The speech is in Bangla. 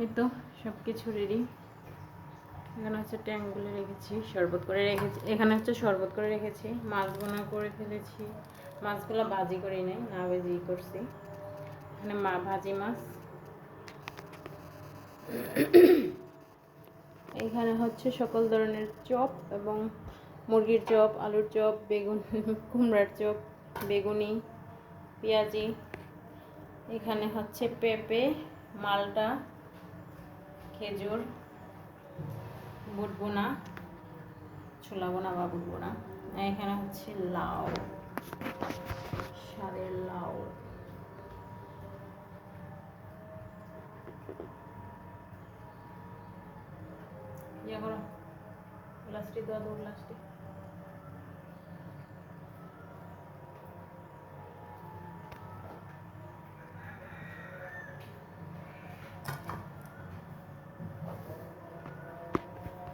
এই তো সব কিছু রেডি। এখানে হচ্ছে ট্যাঙ্কগুলো রেখেছি, শরবত করে রেখেছি। এখানে হচ্ছে শরবত করে রেখেছি, মাছ বোনা করে ফেলেছি। মাছগুলো ভাজি করি নাই, না ভাজি করছি। এখানে ভাজি মাছ। এখানে হচ্ছে সকল ধরনের চপ এবং মুরগির চপ, আলুর চপ, বেগুন, কুমড়ার চপ, বেগুনি, পেঁয়াজি। এখানে হচ্ছে পেঁপে, মালটা, খেজুর, বুট বোনা, ছোলা বোনা বা বুট বোনা। এখানে হচ্ছে লাউ, সারের লাউ। ইয়া করো, লাস্টে দেওয়া দৌড় লাস্টে।